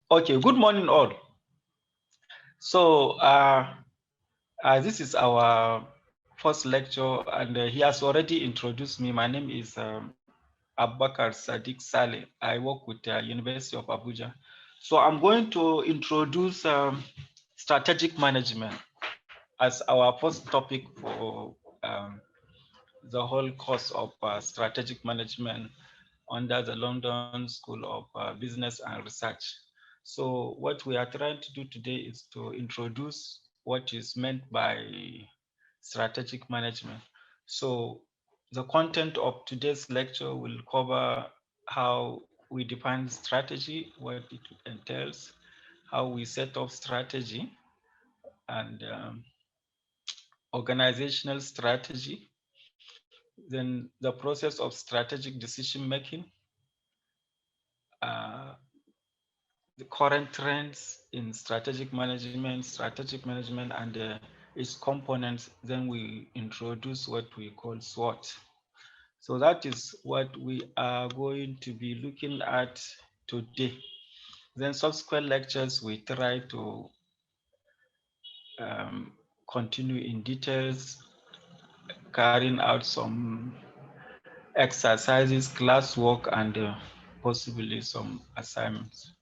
Okay, good morning all. So this is our first lecture, and he has already introduced me. My name is Abubakar Sadiq Saleh. I work with the University of Abuja. So I'm going to introduce strategic management as our first topic for the whole course of strategic management under the London School of Business and Research. So what we are trying to do today is to introduce what is meant by strategic management. So the content of today's lecture will cover how we define strategy, what it entails, how we set up strategy, and organizational strategy, then the process of strategic decision making, uh, the current trends in strategic management and its components. Then we introduce what we call SWOT. So that is what we are going to be looking at today. Then subsequent lectures, we try to continue in details, carrying out some exercises, classwork, and possibly some assignments.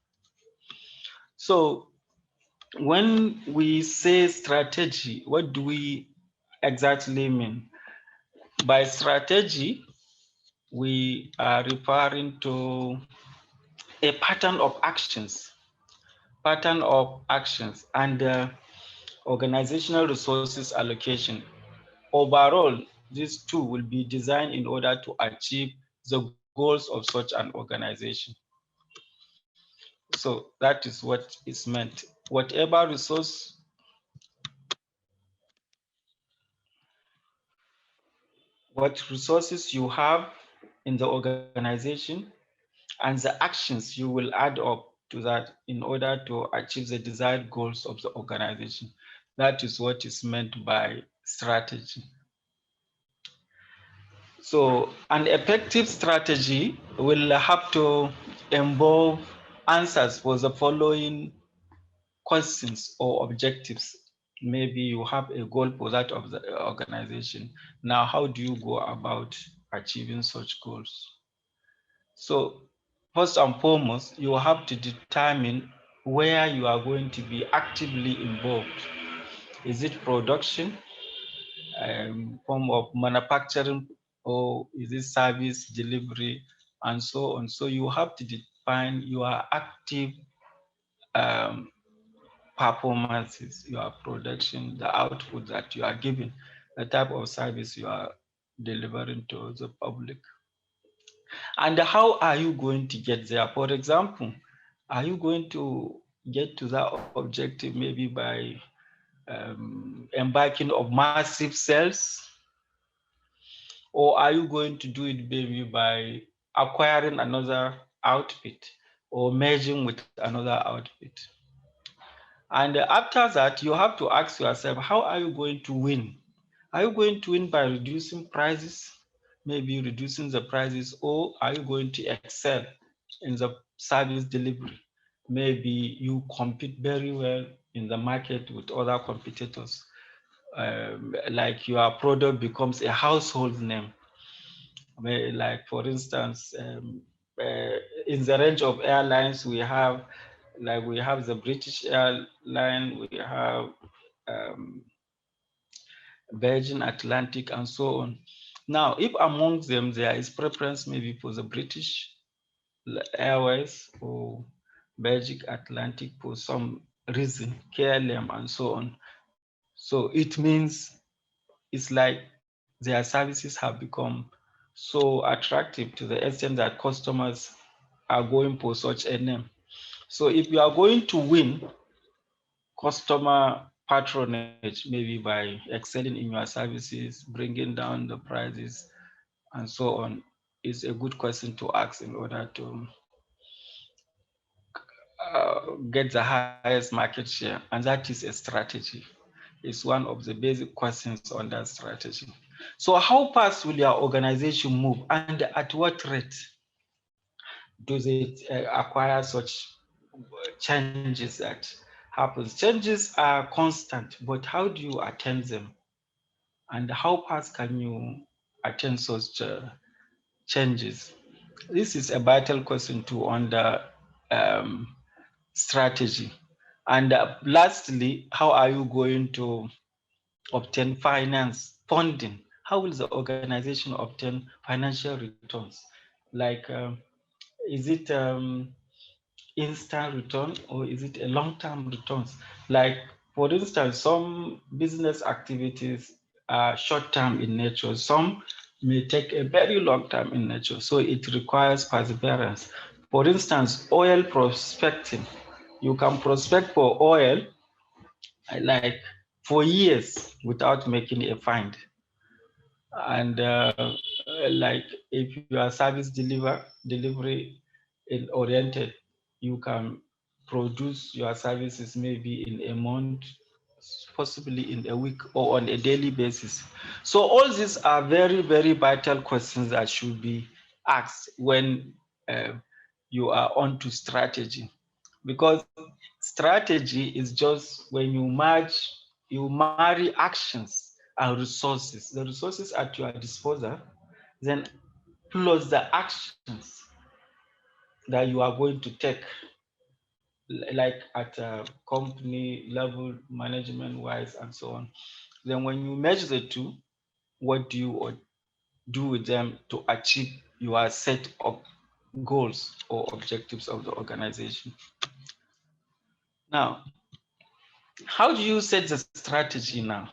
So when we say strategy, what do we exactly mean? By strategy, we are referring to a pattern of actions and organizational resources allocation. Overall, these two will be designed in order to achieve the goals of such an organization. So that is what is meant. Whatever what resources you have in the organization and the actions you will add up to that in order to achieve the desired goals of the organization. That is what is meant by strategy. So an effective strategy will have to involve answers for the following questions or objectives. Maybe you have a goal for that of the organization. Now, how do you go about achieving such goals? So first and foremost, you have to determine where you are going to be actively involved. Is it production, form of manufacturing, or is it service delivery, and so on? So you have to define your active um, performances, your production, the output that you are giving, the type of service you are delivering to the public. And how are you going to get there? For example, are you going to get to that objective maybe by embarking of massive sales? Or are you going to do it maybe by acquiring another outfit or merging with another outfit? And after that, you have to ask yourself, how are you going to win? Are you going to win by reducing prices, maybe reducing the prices, or are you going to excel in the service delivery? Maybe you compete very well in the market with other competitors, like your product becomes a household name. Like for instance, in the range of airlines, we have the British airline, we have um, Virgin Atlantic, and so on. Now, if among them there is preference maybe for the British Airways or Virgin Atlantic for some reason, KLM and so on. So it means it's like their services have become so attractive to the extent that customers are going for such a name. So if you are going to win customer patronage, maybe by excelling in your services, bringing down the prices, and so on, is a good question to ask in order to get the highest market share. And that is a strategy. It's one of the basic questions on that strategy. So how fast will your organization move and at what rate does it acquire such changes that happens. Changes are constant, but how do you attend them? And how fast can you attend such changes? This is a vital question to under strategy. And lastly, how are you going to obtain finance funding? How will the organization obtain financial returns? Like, is it instant return or is it a long-term returns? Like, for instance, some business activities are short-term in nature. Some may take a very long time in nature. So it requires perseverance. For instance, oil prospecting. You can prospect for oil like for years without making a find. And like if you are service delivery oriented, you can produce your services maybe in a month, possibly in a week or on a daily basis. So all these are very, very vital questions that should be asked when uh, you are onto strategy, because strategy is just when you marry actions and resources. The resources at your disposal, then plus the actions that you are going to take, like at a company level, management wise, and so on. Then when you measure the two, what do you do with them to achieve your set of goals or objectives of the organization? Now, how do you set the strategy now?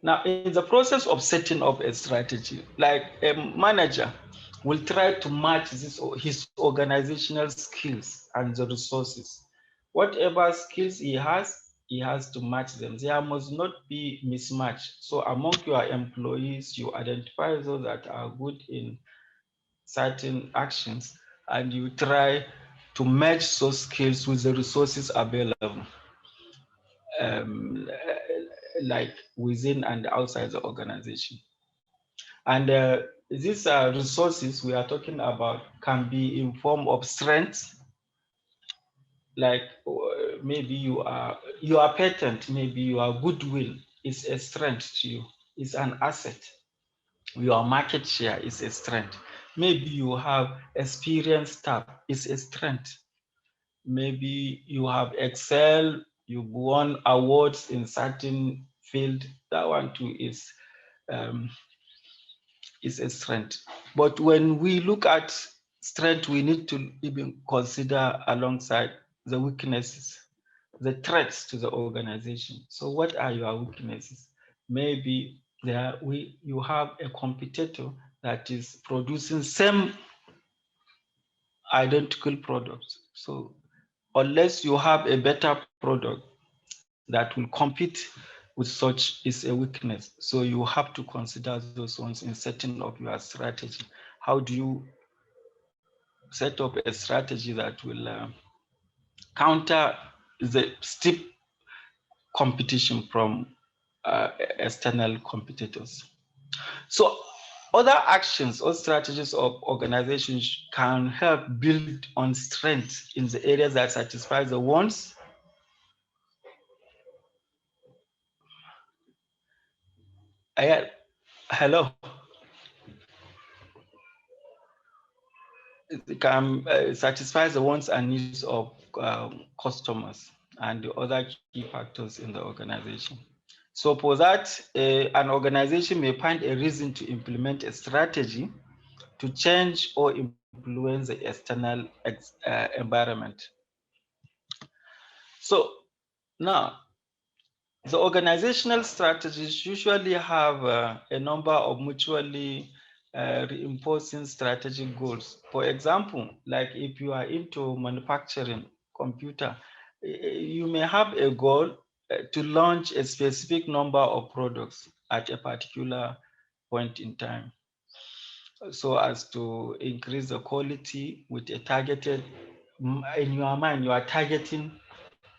Now, in the process of setting up a strategy, like a manager will try to match his organizational skills and the resources. Whatever skills he has to match them. There must not be mismatch. So among your employees, you identify those that are good in certain actions and you try to match those skills with the resources available. Like within and outside the organization. And these resources we are talking about can be in form of strength, like maybe your patent, maybe your goodwill is a strength to you, is an asset. Your market share is a strength. Maybe you have experienced staff, is a strength. Maybe you have excelled, you've won awards in certain field. That one too um, is a strength. But when we look at strength, we need to even consider alongside the weaknesses, the threats to the organization. So what are your weaknesses? Maybe you have a competitor that is producing same identical products. So unless you have a better product that will compete with such, is a weakness. So you have to consider those ones in setting up your strategy. How do you set up a strategy that will counter the steep competition from external competitors? So other actions or strategies of organizations can help build on strength in the areas that satisfy the wants. Hello. It can satisfy the wants and needs of customers and the other key factors in the organization. So for that, an organization may find a reason to implement a strategy to change or influence the external environment. So now, the organizational strategies usually have a number of mutually reinforcing strategic goals. For example, like if you are into manufacturing computer, you may have a goal to launch a specific number of products at a particular point in time, so as to increase the quality with a targeted, in your mind, you are targeting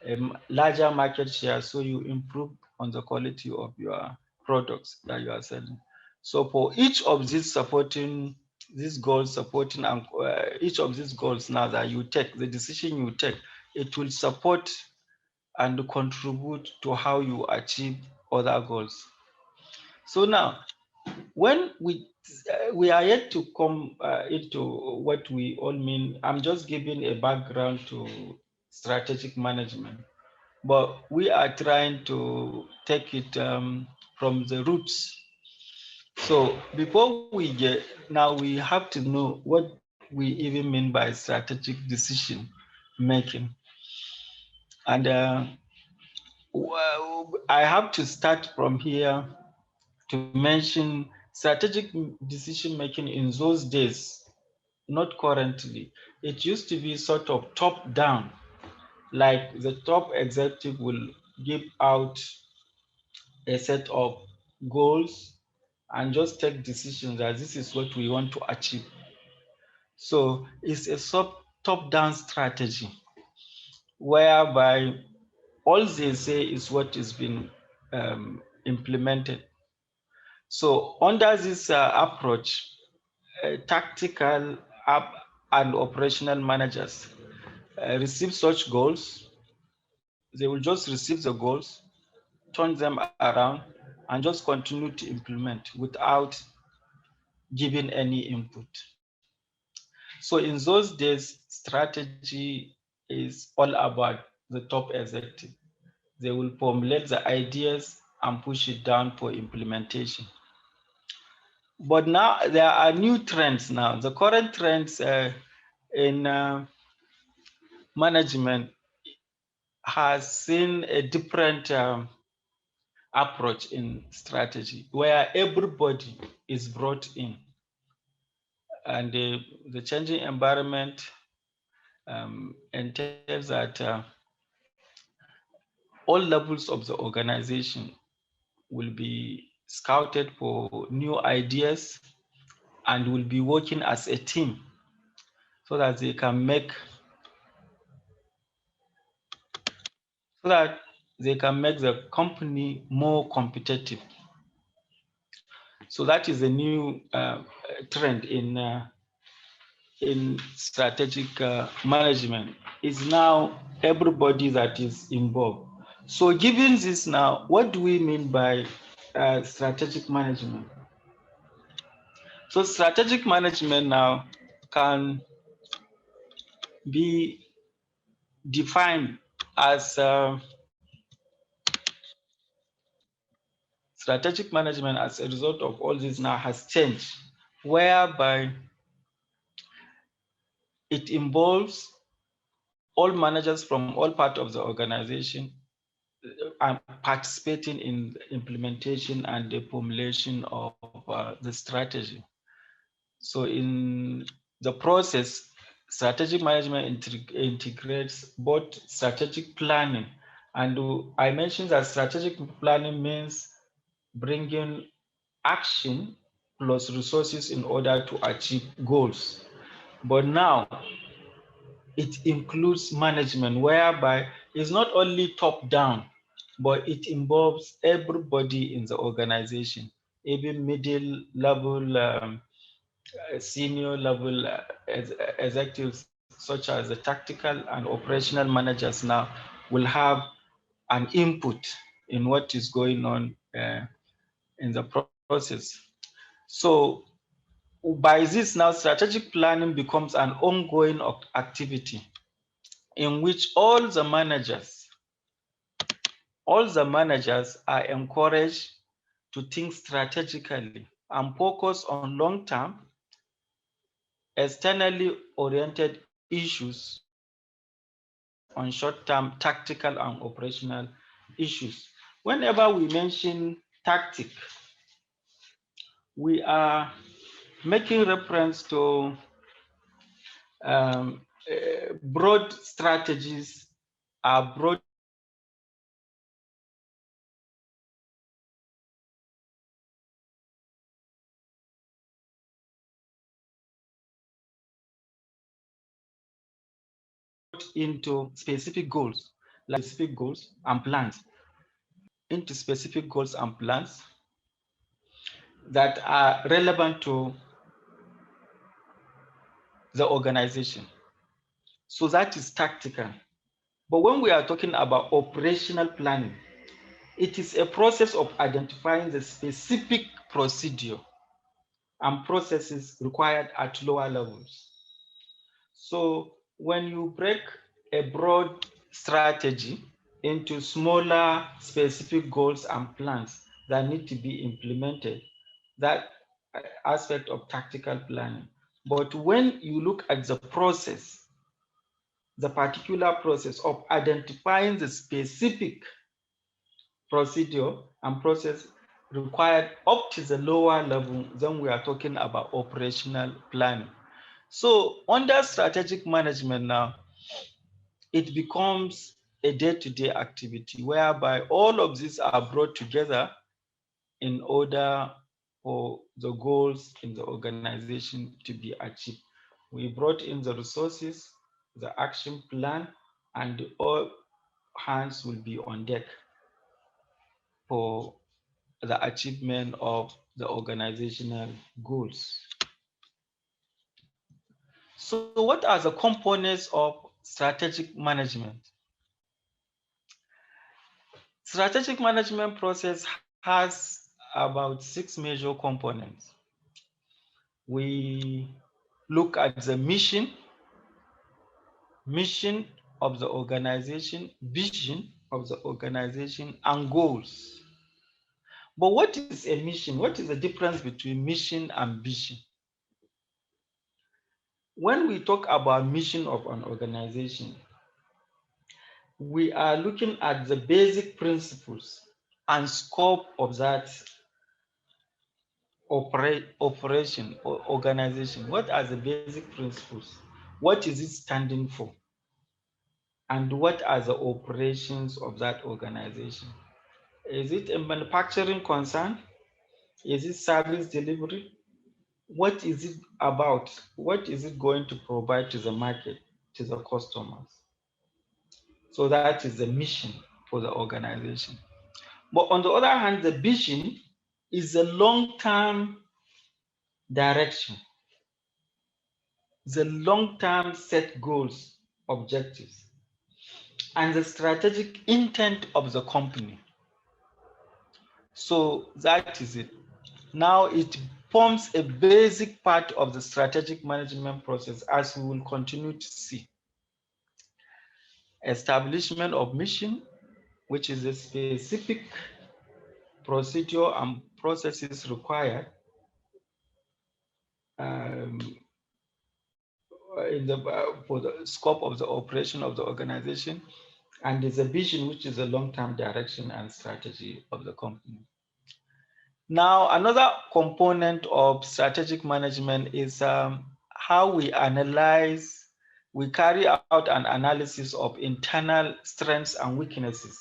a larger market share, so you improve on the quality of your products that you are selling. So for each of these each of these goals now that you take, the decision you take it will support and contribute to how you achieve other goals. So now, when we are yet to come into what we all mean, I'm just giving a background to strategic management, but we are trying to take it from the roots. So before we get, now we have to know what we even mean by strategic decision making. And I have to start from here to mention strategic decision making in those days, not currently. It used to be sort of top down, like the top executive will give out a set of goals and just take decisions that this is what we want to achieve. So it's a top down strategy whereby all they say is what is being implemented. So under this approach, tactical and operational managers receive such goals. They will just receive the goals, turn them around, and just continue to implement without giving any input. So in those days, strategy is all about the top executive. They will formulate the ideas and push it down for implementation. But now there are new trends now. The current trends in management has seen a different approach in strategy where everybody is brought in, and the changing environment entails that all levels of the organization will be scouted for new ideas and will be working as a team so that they can make the company more competitive. So that is a new trend in strategic management. Is now everybody that is involved. So given this now, what do we mean by strategic management? So strategic management now can be defined as strategic management as a result of all this now has changed, whereby it involves all managers from all parts of the organization are participating in the implementation and the formulation of the strategy. So in the process, strategic management integrates both strategic planning, and I mentioned that strategic planning means bringing action plus resources in order to achieve goals. But now it includes management, whereby it's not only top down, but it involves everybody in the organization, even middle level, senior level executives, such as the tactical and operational managers now will have an input in what is going on in the process. So by this now, strategic planning becomes an ongoing activity in which all the managers are encouraged to think strategically and focus on long-term, externally oriented issues rather than on short-term tactical and operational issues. Whenever we mention tactic, we are making reference to broad strategies are brought into specific goals and plans, into specific goals and plans that are relevant to the organization. So that is tactical. But when we are talking about operational planning, it is a process of identifying the specific procedure and processes required at lower levels. So when you break a broad strategy into smaller specific goals and plans that need to be implemented, that aspect of tactical planning. But when you look at the process, the particular process of identifying the specific procedure and process required up to the lower level, then we are talking about operational planning. So under strategic management now, it becomes a day-to-day activity whereby all of these are brought together in order for the goals in the organization to be achieved. We brought in the resources, the action plan, and all hands will be on deck for the achievement of the organizational goals. So what are the components of strategic management? Strategic management process has about 6 major components. We look at the mission of the organization, vision of the organization, and goals. But what is a mission? What is the difference between mission and vision? When we talk about mission of an organization, we are looking at the basic principles and scope of that operation or organization. What are the basic principles? What is it standing for? And what are the operations of that organization? Is it a manufacturing concern? Is it service delivery? What is it about? What is it going to provide to the market, to the customers? So that is the mission for the organization. But on the other hand, the vision is a long-term direction, the long-term set goals, objectives, and the strategic intent of the company. So that is it. Now it forms a basic part of the strategic management process, as we will continue to see. Establishment of mission, which is a specific procedure and processes required for the scope of the operation of the organization, and there's a vision, which is a long-term direction and strategy of the company. Now, another component of strategic management is how we analyze, we carry out an analysis of internal strengths and weaknesses.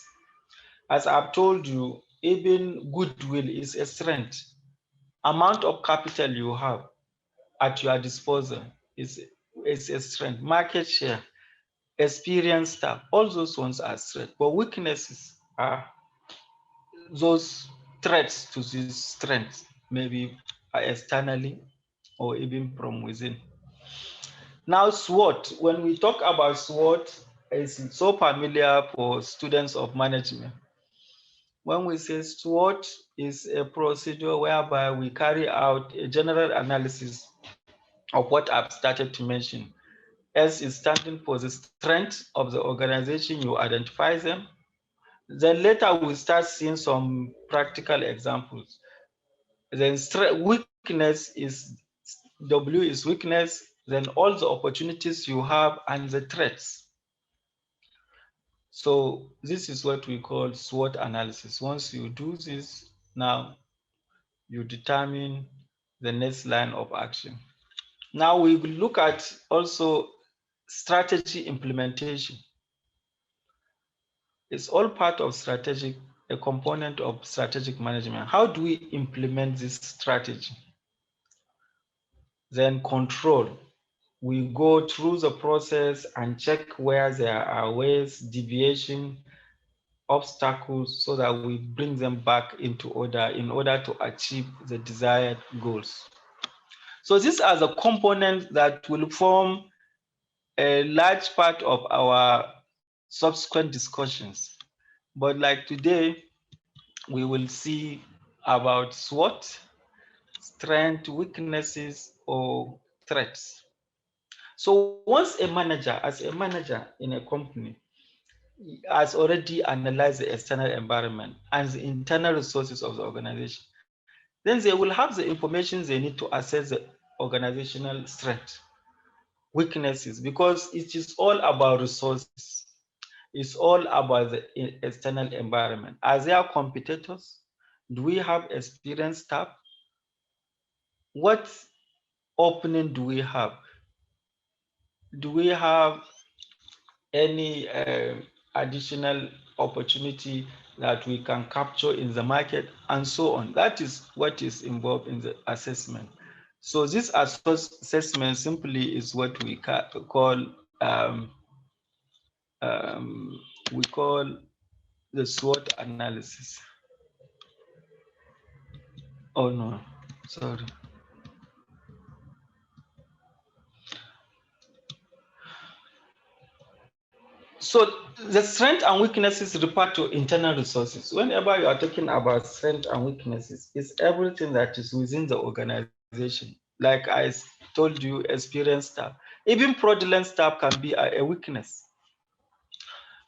As I've told you, even goodwill is a strength. Amount of capital you have at your disposal is a strength. Market share, experienced staff, all those ones are strengths. But weaknesses are those threats to these strengths, maybe externally or even from within. Now, SWOT, when we talk about SWOT, it's so familiar for students of management. When we say SWOT is a procedure whereby we carry out a general analysis of what I've started to mention. S is standing for the strength of the organization, you identify them. Then later we start seeing some practical examples. Then weakness is, W is weakness, then all the opportunities you have and the threats. So this is what we call SWOT analysis. Once you do this, now you determine the next line of action. Now we will look at also strategy implementation. It's all part of a component of strategic management. How do we implement this strategy? Then control. We go through the process and check where there are ways, deviation, obstacles, so that we bring them back into order in order to achieve the desired goals. So these are the components that will form a large part of our subsequent discussions. But like today, we will see about SWOT, strength, weaknesses, or threats. So once as a manager in a company, has already analyzed the external environment and the internal resources of the organization, then they will have the information they need to assess the organizational strength, weaknesses, because it is all about resources. It's all about the external environment. Are there competitors? Do we have experienced staff? What opening do we have? Do we have any additional opportunity that we can capture in the market, and so on? That is what is involved in the assessment. So this assessment simply is what we call um, we call the SWOT analysis. Oh no, sorry. So the strength and weaknesses refer to internal resources. Whenever you are talking about strength and weaknesses, it's everything that is within the organization. Like I told you, experienced staff. Even fraudulent staff can be a weakness.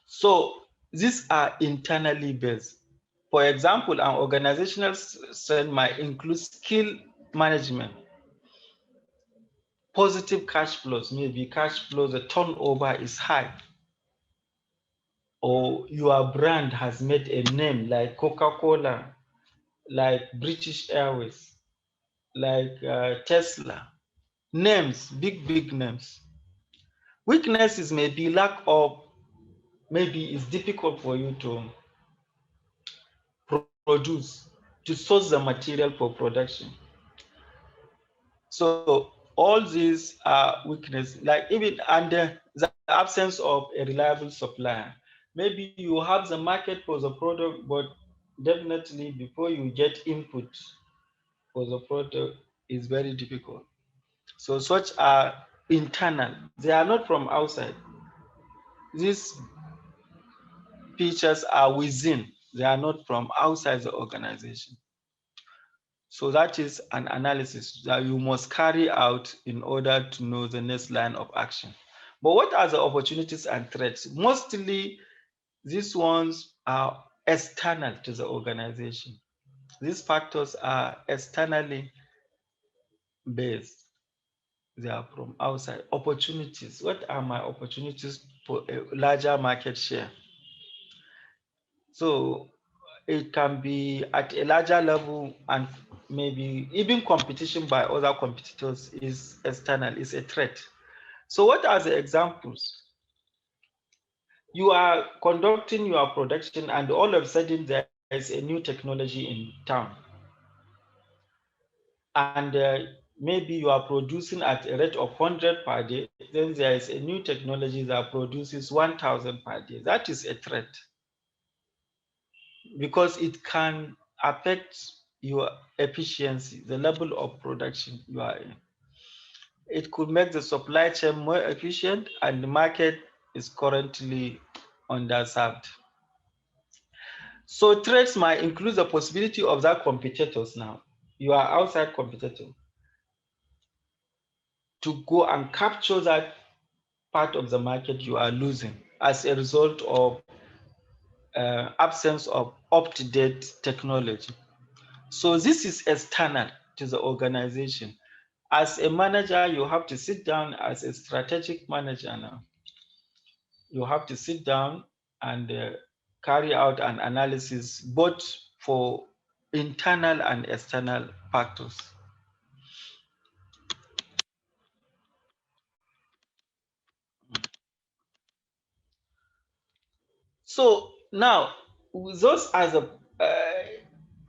So these are internally based. For example, an organizational strength might include skill management, positive cash flows, maybe cash flows, the turnover is high, or your brand has made a name like Coca-Cola, like British Airways, like Tesla. Names, big names. Weaknesses may be lack of, maybe it's difficult for you to produce, to source the material for production. So all these are weaknesses, like even under the absence of a reliable supplier. Maybe you have the market for the product, but definitely before you get input for the product is very difficult. So such are internal. They are not from outside. These features are within. They are not from outside the organization. So that is an analysis that you must carry out in order to know the next line of action. But what are the opportunities and threats? Mostly these ones are external to the organization. These factors are externally based. They are from outside. Opportunities. What are my opportunities for a larger market share? So it can be at a larger level, and maybe even competition by other competitors is external, is a threat. So what are the examples? You are conducting your production and all of a sudden there is a new technology in town. And maybe you are producing at a rate of 100 per day, then there is a new technology that produces 1,000 per day. That is a threat because it can affect your efficiency, the level of production you are in. It could make the supply chain more efficient, and the market is currently underserved. So threats might include the possibility of that competitors now. You are outside competitor to go and capture that part of the market you are losing as a result of absence of up-to-date technology. So this is external to the organization. As a manager, you have to sit down as a strategic manager now. You have to sit down and carry out an analysis both for internal and external factors. So now, those are the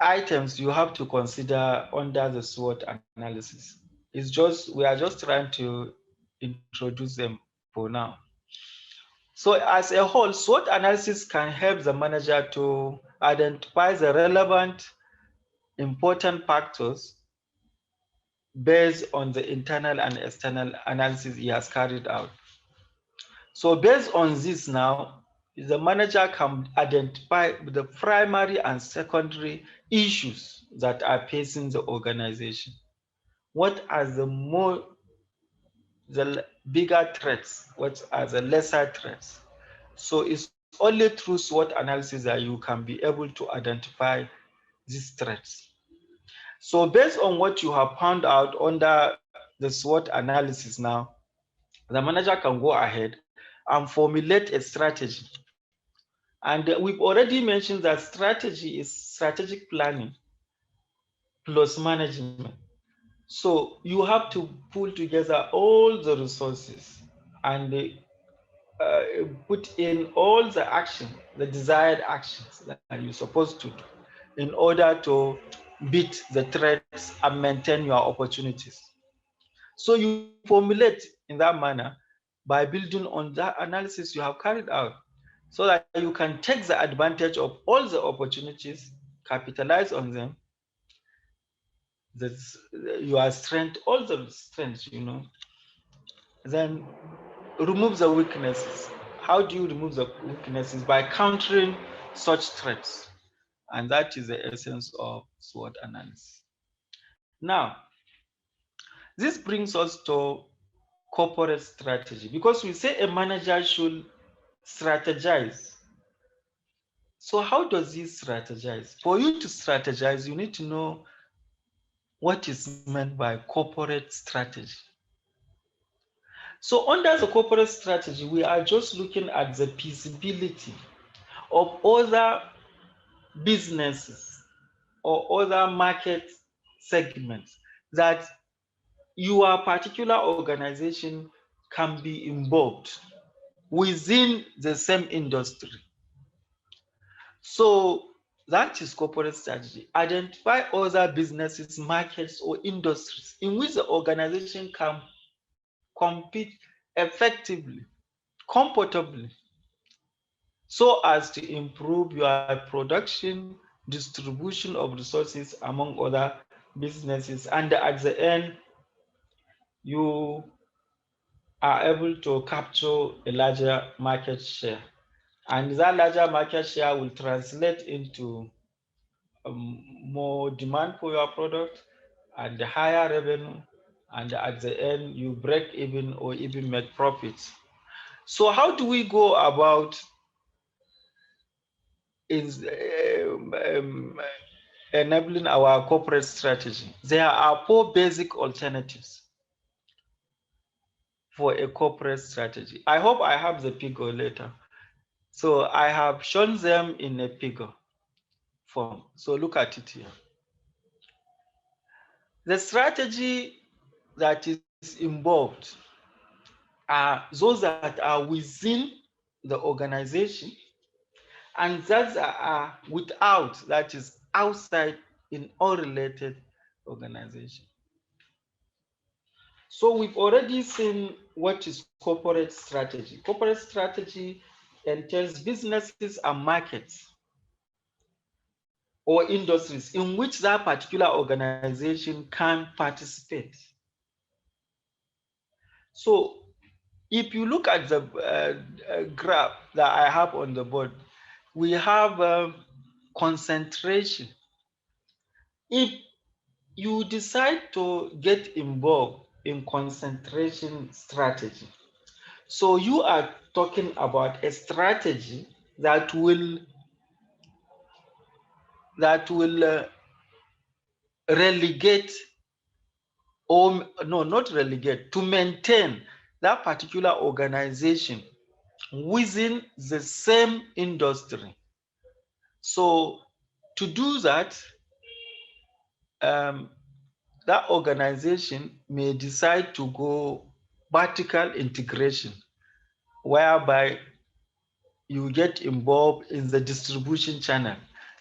items you have to consider under the SWOT analysis. It's just, we are just trying to introduce them for now. So as a whole, SWOT analysis can help the manager to identify the relevant, important factors based on the internal and external analysis he has carried out. So based on this now, the manager can identify the primary and secondary issues that are facing the organization. What are the bigger threats? What are the lesser threats? So it's only through SWOT analysis that you can be able to identify these threats. So based on what you have found out under the SWOT analysis now, the manager can go ahead and formulate a strategy. And we've already mentioned that strategy is strategic planning plus management. So you have to pull together all the resources and put in all the action, the desired actions that you're supposed to do in order to beat the threats and maintain your opportunities. So you formulate in that manner by building on that analysis you have carried out so that you can take the advantage of all the opportunities, capitalize on them, that's your strength, all the strengths, then remove the weaknesses. How do you remove the weaknesses? By countering such threats. And that is the essence of SWOT analysis. Now, this brings us to corporate strategy because we say a manager should strategize. So, how does he strategize? For you to strategize, you need to know what is meant by corporate strategy. So, under the corporate strategy, we are just looking at the feasibility of other businesses or other market segments that your particular organization can be involved within the same industry. So that is corporate strategy. Identify other businesses, markets, or industries in which the organization can compete effectively, comfortably, so as to improve your production, distribution of resources among other businesses, and at the end, you are able to capture a larger market share. And that larger market share will translate into more demand for your product and higher revenue. And at the end, you break even or even make profits. So how do we go about enabling our corporate strategy? There are 4 basic alternatives for a corporate strategy. I hope I have the figure later. So I have shown them in a figure form. So look at it here. The strategy that is involved are those that are within the organization and that are without, that is outside in unrelated organization. So we've already seen what is corporate strategy. Corporate strategy entails businesses and markets or industries in which that particular organization can participate. So if you look at the graph that I have on the board, we have concentration. If you decide to get involved in concentration strategy, so you are talking about a strategy that will relegate, or no, not relegate, to maintain that particular organization within the same industry. So to do that, that organization may decide to go vertical integration, whereby you get involved in the distribution channel.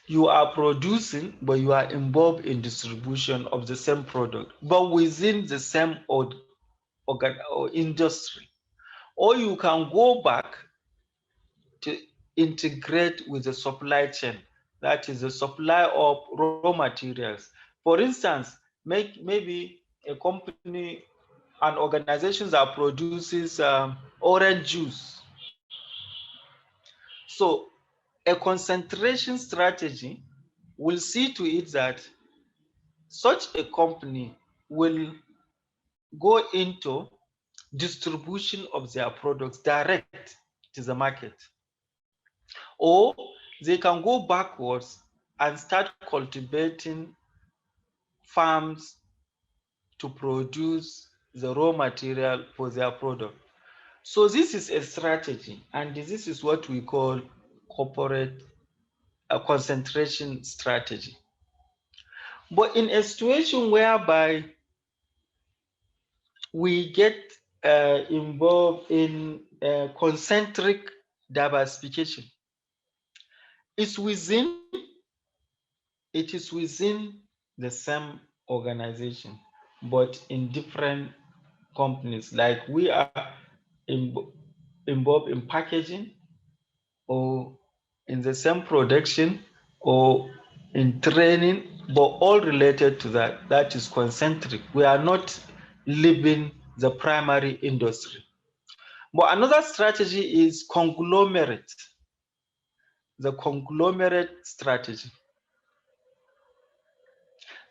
You are producing, but you are involved in distribution of the same product, but within the same industry. Or you can go back to integrate with the supply chain, that is the supply of raw materials. For instance, maybe a company, an organization that produces orange juice. So a concentration strategy will see to it that such a company will go into distribution of their products direct to the market, or they can go backwards and start cultivating farms to produce the raw material for their product. So this is a strategy, and this is what we call corporate concentration strategy. But in a situation whereby we get involved in concentric diversification, it's within it is within the same organization, but in different companies. Like we are involved in packaging, or in the same production, or in training, but all related to that. That is concentric. We are not leaving the primary industry. But another strategy is conglomerate, the conglomerate strategy.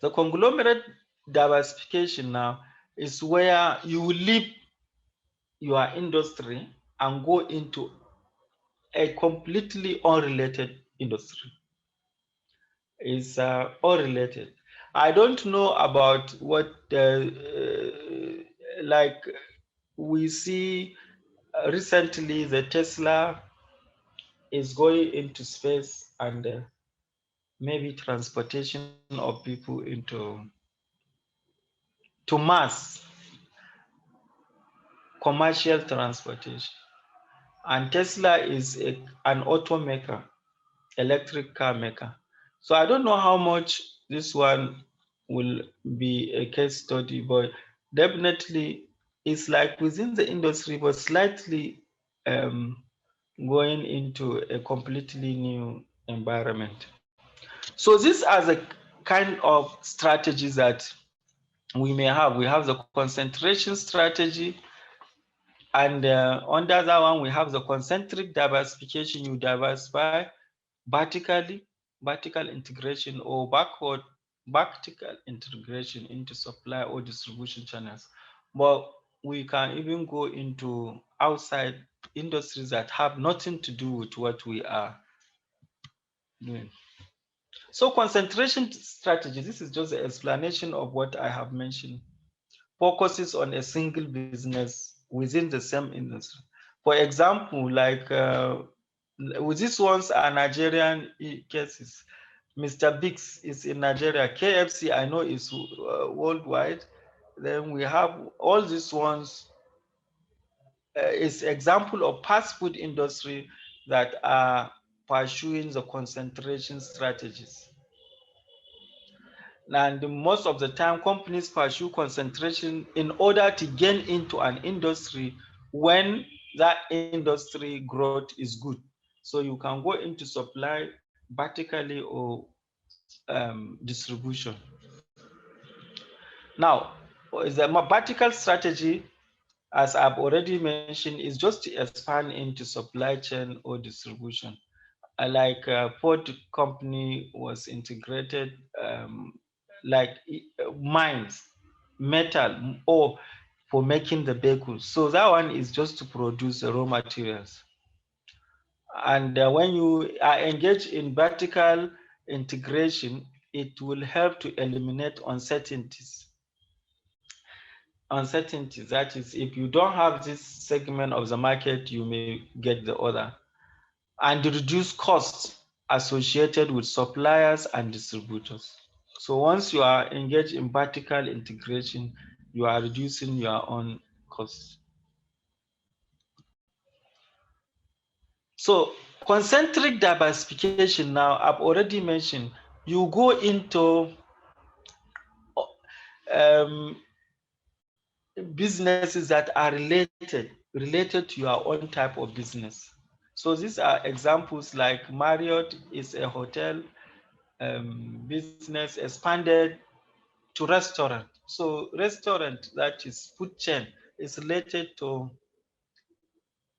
The conglomerate diversification now is where you leave your industry and go into a completely unrelated industry. It's unrelated. I don't know about what, like we see recently, the Tesla is going into space, and maybe transportation of people to Mars, commercial transportation. And Tesla is an automaker, electric car maker. So I don't know how much this one will be a case study, but definitely it's like within the industry, but slightly going into a completely new environment. So these are the kind of strategies that we may have. We have the concentration strategy, and under that one, we have the concentric diversification. You diversify vertically, vertical integration, or backward, vertical integration into supply or distribution channels. But we can even go into outside industries that have nothing to do with what we are doing. So concentration strategy, this is just the explanation of what I have mentioned, focuses on a single business within the same industry. For example, like with these ones are Nigerian cases. Mr. Biggs is in Nigeria. KFC, I know, is worldwide. Then we have all these ones. Is example of fast food industry that are pursuing the concentration strategies. And most of the time, companies pursue concentration in order to gain into an industry when that industry growth is good. So you can go into supply vertically or distribution. Now, the vertical strategy, as I've already mentioned, is just to expand into supply chain or distribution. Like Ford company was integrated, like mines, metal, or for making the vehicles. So that one is just to produce the raw materials. And when you are engaged in vertical integration, it will help to eliminate uncertainties. Uncertainties, that is, if you don't have this segment of the market, you may get the other. And reduce costs associated with suppliers and distributors. So once you are engaged in vertical integration, you are reducing your own costs. So concentric diversification, now I've already mentioned, you go into businesses that are related to your own type of business. So these are examples like Marriott is a hotel business expanded to restaurant. So restaurant, that is food chain, is related to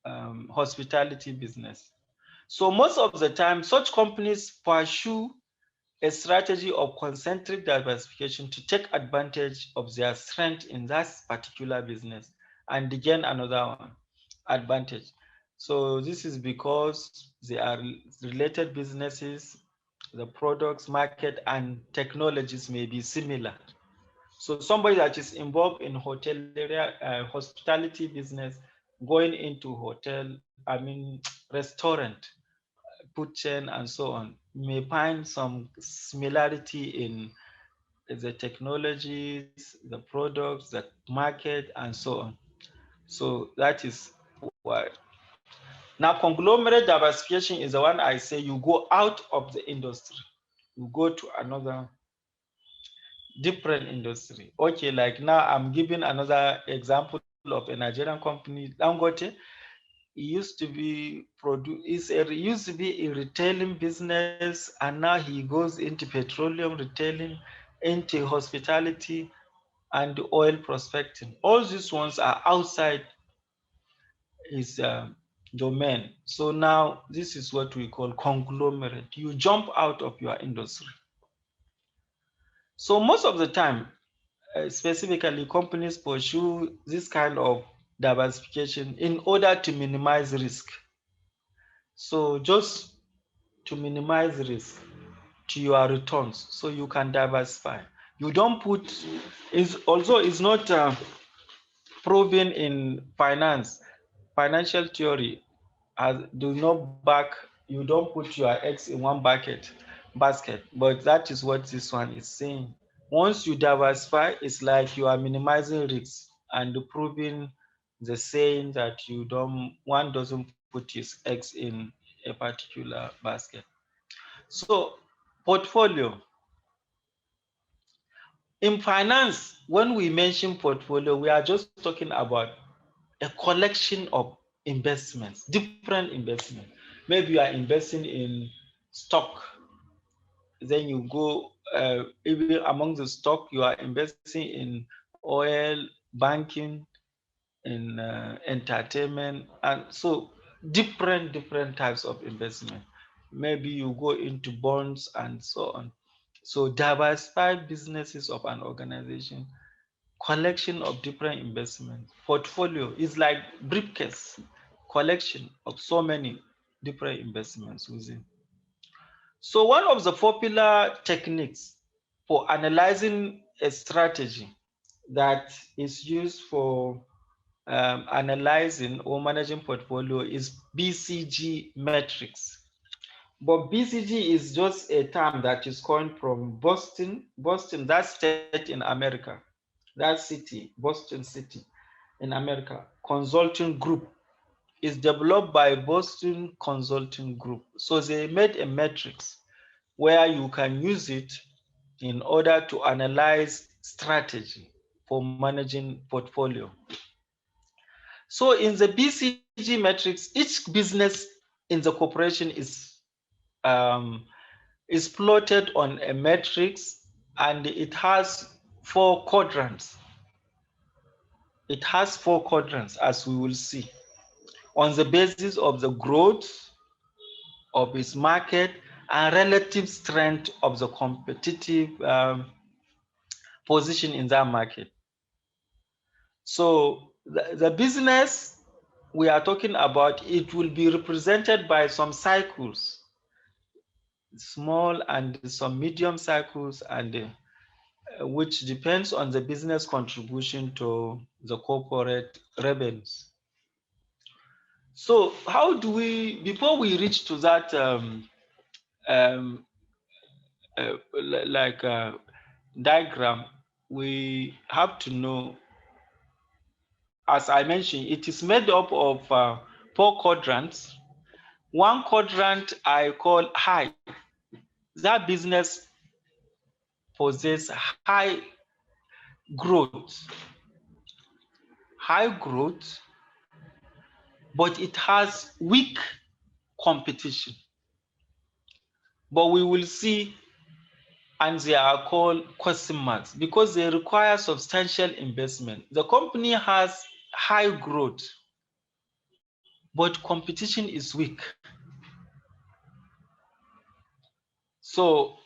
hospitality business. So most of the time, such companies pursue a strategy of concentric diversification to take advantage of their strength in that particular business and gain another one advantage. So this is because they are related businesses, the products, market, and technologies may be similar. So somebody that is involved in hotel area, hospitality business, going into hotel, restaurant, food chain, and so on, may find some similarity in the technologies, the products, the market, and so on. So that is why. Now, conglomerate diversification is the one I say you go out of the industry, you go to another different industry. Okay, like now I'm giving another example of a Nigerian company, Dangote. It used to be used to be a retailing business, and now he goes into petroleum retailing, into hospitality, and oil prospecting. All these ones are outside his domain. So now this is what we call conglomerate. You jump out of your industry. So most of the time, specifically companies pursue this kind of diversification in order to minimize risk. So just to minimize risk to your returns, so you can diversify. You don't put, is also is not proven in financial theory, as do not back, you don't put your eggs in one basket, but that is what this one is saying. Once you diversify, it's like you are minimizing risks and proving the saying that one doesn't put his eggs in a particular basket. So portfolio. In finance, when we mention portfolio, we are just talking about a collection of investments, different investments. Maybe you are investing in stock, then you go, even among the stock, you are investing in oil, banking, in entertainment, and so different types of investment. Maybe you go into bonds and so on. So diversified businesses of an organization, collection of different investments. Portfolio is like briefcase, collection of so many different investments within. So one of the popular techniques for analyzing a strategy that is used for analyzing or managing portfolio is BCG metrics. But BCG is just a term that is coined from Boston, that state in America, that city, Boston City in America, consulting group is developed by Boston Consulting Group. So they made a matrix where you can use it in order to analyze strategy for managing portfolio. So in the BCG matrix, each business in the corporation is plotted on a matrix, and it has 4 quadrants. It has 4 quadrants, as we will see, on the basis of the growth of its market and relative strength of the competitive position in that market. So the business we are talking about, it will be represented by some cycles, small and some medium cycles, and which depends on the business contribution to the corporate revenues. So how do we, before we reach to that diagram, we have to know, as I mentioned, it is made up of 4 quadrants. One quadrant I call high. That business possesses growth, high growth, but it has weak competition. But we will see, and they are called question marks because they require substantial investment. The company has high growth, but competition is weak. So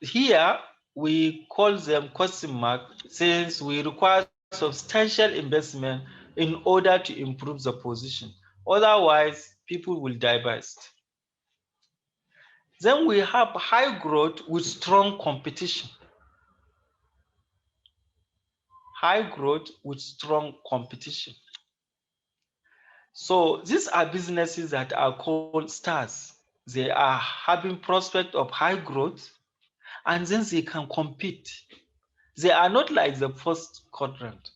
here we call them question mark since we require substantial investment in order to improve the position. Otherwise, people will divest. Then we have high growth with strong competition. High growth with strong competition. So these are businesses that are called stars. They are having prospect of high growth and then they can compete. They are not like the first quadrant.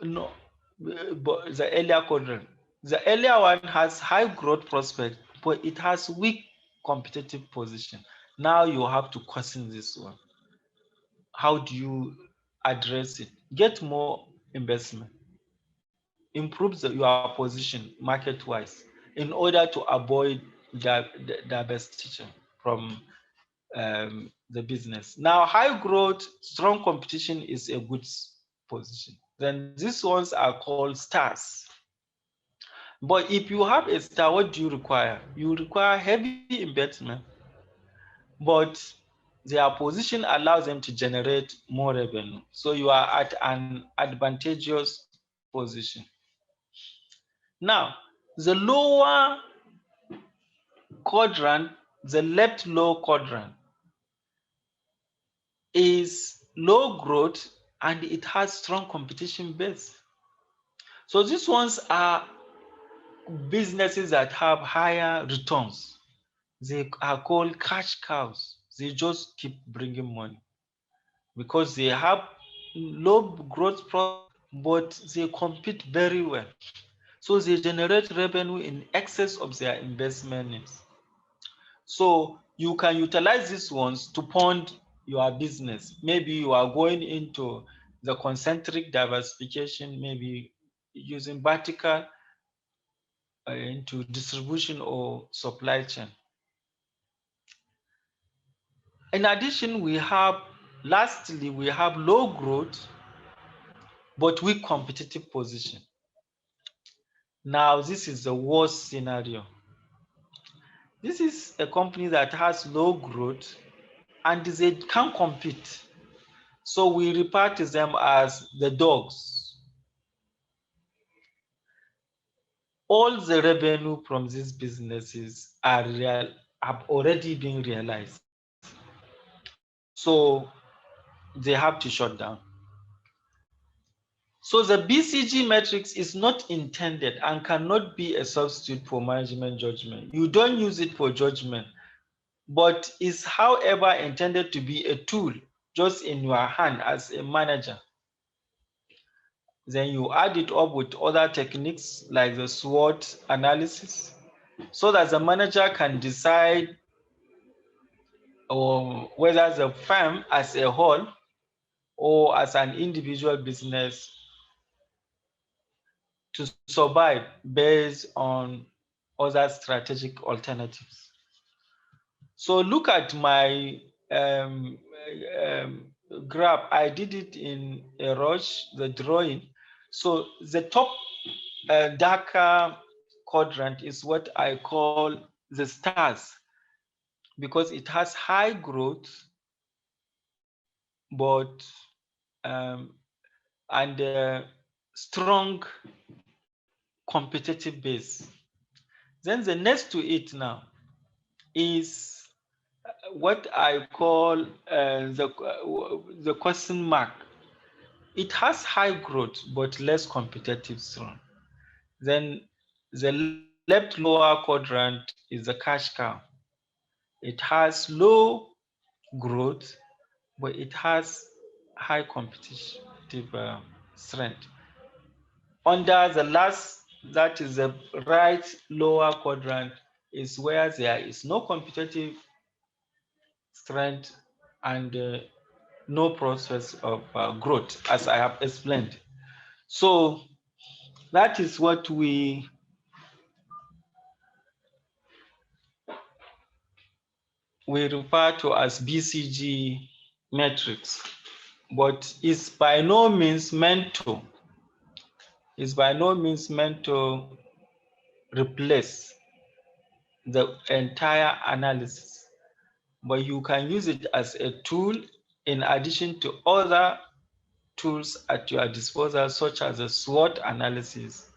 No, but the earlier quadrant. The earlier one has high growth prospect, but it has weak competitive position. Now you have to question this one. How do you address it? Get more investment, improve your position market-wise in order to avoid the divestiture from the business. Now, high growth, strong competition is a good position. Then these ones are called stars. But if you have a star, what do you require? You require heavy investment, but their position allows them to generate more revenue. So you are at an advantageous position. Now, the lower quadrant, the left low quadrant, is low growth and it has strong competition base. So these ones are businesses that have higher returns. They are called cash cows. They just keep bringing money because they have low growth prospect, but they compete very well. So they generate revenue in excess of their investment needs. So you can utilize these ones to fund your business. Maybe you are going into the concentric diversification, maybe using vertical into distribution or supply chain. In addition, lastly, we have low growth, but weak competitive position. Now, this is the worst scenario. This is a company that has low growth and they can't compete. So we refer to them as the dogs. All the revenue from these businesses have already been realized. So they have to shut down. So the BCG matrix is not intended and cannot be a substitute for management judgment. You don't use it for judgment, but is however intended to be a tool just in your hand as a manager. Then you add it up with other techniques like the SWOT analysis so that the manager can decide whether the firm as a whole or as an individual business to survive based on other strategic alternatives. So look at my graph. I did it in a rush, the drawing. So the top darker quadrant is what I call the stars because it has high growth, but and strong competitive base. Then the next to it now is what I call the question mark. It has high growth but less competitive strong. Then the left lower quadrant is the cash cow. It has low growth, but it has high competitive strength. Under the last, that is the right lower quadrant, is where there is no competitive strength and no process of growth, as I have explained. So that is what we refer to as BCG metrics, but it's by no means meant to replace the entire analysis. but you can use it as a tool in addition to other tools at your disposal, such as a SWOT analysis,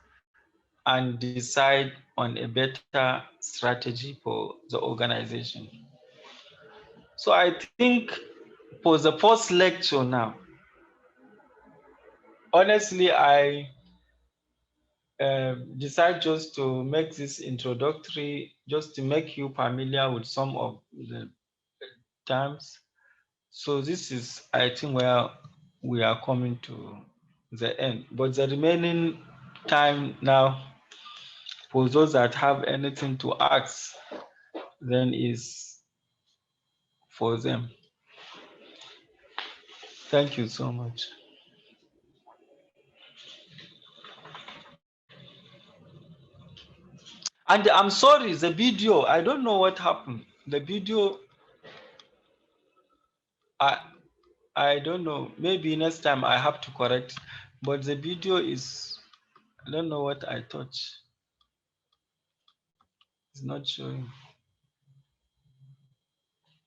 and decide on a better strategy for the organization. So I think for the first lecture now, honestly, I decide just to make this introductory, just to make you familiar with some of the terms. So this is, I think, where we are coming to the end. But the remaining time now, for those that have anything to ask, then is for them. Thank you so much. And I'm sorry, the video, I don't know what happened. The video, I don't know. Maybe next time I have to correct. But the video is, I don't know what I touched. It's not showing.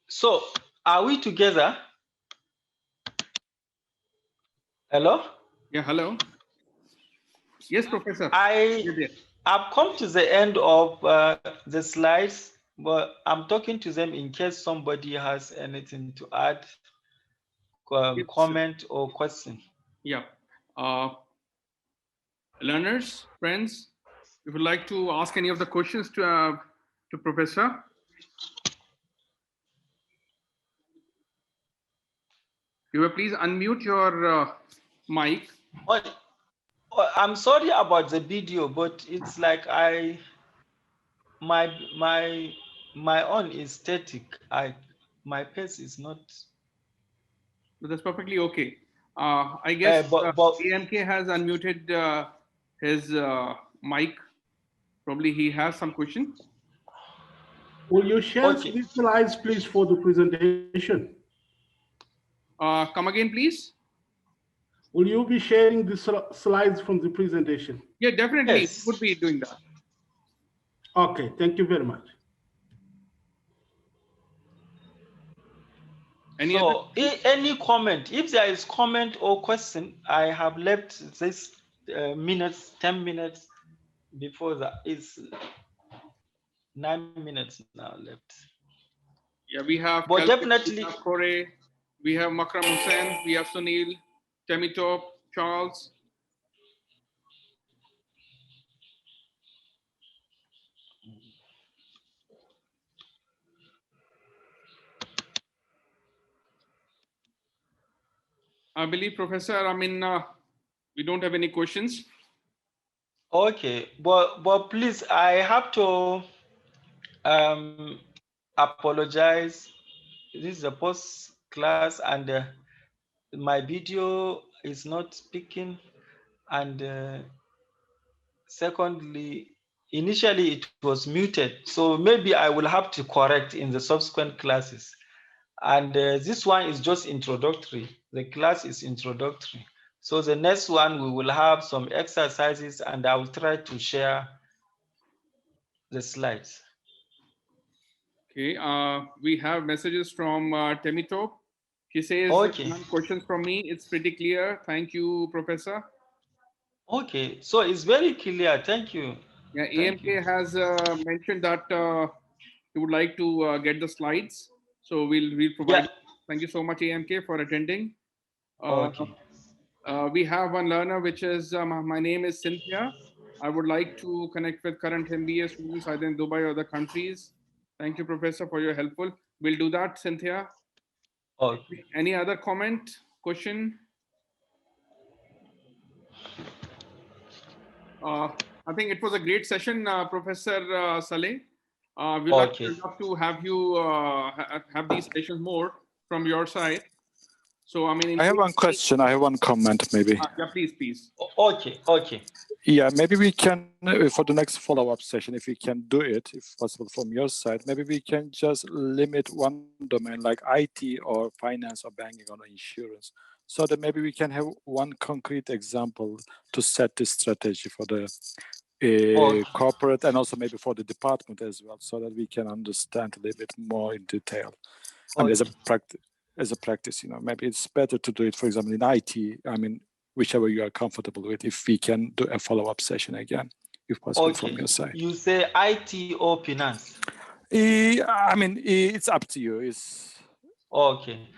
So, are we together? Hello? Yeah, hello. Yes, Professor. I've come to the end of the slides, but I'm talking to them in case somebody has anything to add, comment or question. Yeah. Learners, friends, if you'd like to ask any of the questions to Professor. You will please unmute your mic. I'm sorry about the video, but it's like my own is static. My pace is not. But that's perfectly okay. I guess AMK has unmuted his mic. Probably he has some question. Will you share the slides, please, for the presentation? Come again, please. Will you be sharing the slides from the presentation? Yeah, definitely. Yes. We would be doing that. Okay, thank you very much. Any comment? If there is comment or question, I have left this minutes, 10 minutes before that. It's 9 minutes now left. Yeah, we have. But definitely, we have Kore, we have Makram Hussain, we have Sunil, Temitop, Charles. I believe, Professor, I mean, we don't have any questions. Okay, but please, I have to apologize. This is a post class, and my video is not speaking, and secondly, initially it was muted, so maybe I will have to correct in the subsequent classes. And this one is just introductory. The class is introductory. So the next one, we will have some exercises, and I will try to share the slides. Okay, we have messages from Temitop. She says, none questions from me. It's pretty clear. Thank you, Professor. Okay, so it's very clear. Thank you. Yeah, AMK has mentioned that he would like to get the slides. So we'll provide. Yeah. Thank you so much, AMK, for attending. We have one learner, which is, my name is Cynthia. I would like to connect with current MBA students either in Dubai or other countries. Thank you, Professor, for your helpful. We'll do that, Cynthia. Okay. Any other comment, question? I think it was a great session, Professor Saleh. We'd like to have you have these sessions more from your side. So, I mean, I have one question. I have one comment, maybe. Yeah, please. Okay. Yeah, maybe we can, for the next follow-up session, if we can do it, if possible from your side, maybe we can just limit one domain like IT or finance or banking or insurance, so that maybe we can have one concrete example to set this strategy for the corporate and also maybe for the department as well, so that we can understand a little bit more in detail. I mean, as a practice, maybe it's better to do it, for example, in IT. I mean, whichever you are comfortable with, if we can do a follow-up session again, if possible from your side. You say IT or finance? I mean, it's up to you. Okay.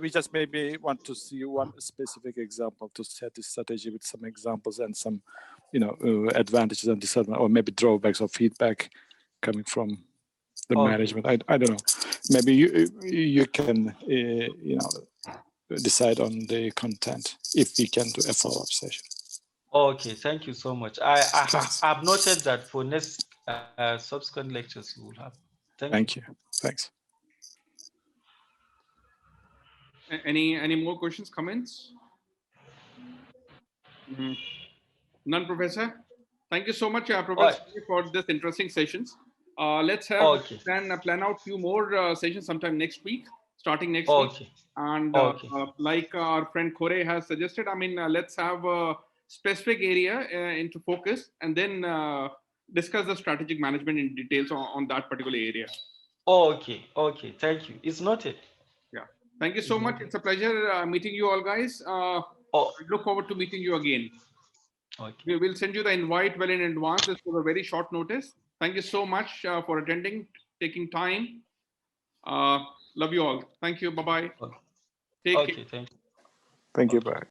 We just maybe want to see one specific example to set the strategy with some examples and some, advantages and disadvantages, or maybe drawbacks or feedback coming from the management. I don't know. Maybe you can, decide on the content if we can do a follow-up session. Okay, thank you so much. I've noted that for next subsequent lectures we will have. Thank you. Thanks. Any more questions, comments? None, Professor. Thank you so much, Professor, for this interesting sessions. Let's have plan out few more sessions sometime next week, starting next week. And like our friend Kore has suggested, I mean, let's have a specific area into focus, and then discuss the strategic management in details on that particular area. Okay. Thank you. It's noted. Yeah. Thank you so much. It's a pleasure meeting you all, guys. I look forward to meeting you again. Okay. We will send you the invite well in advance. This was a very short notice. Thank you so much for attending, taking time. Love you all. Thank you. Bye-bye. Take care. Thank you. Bye.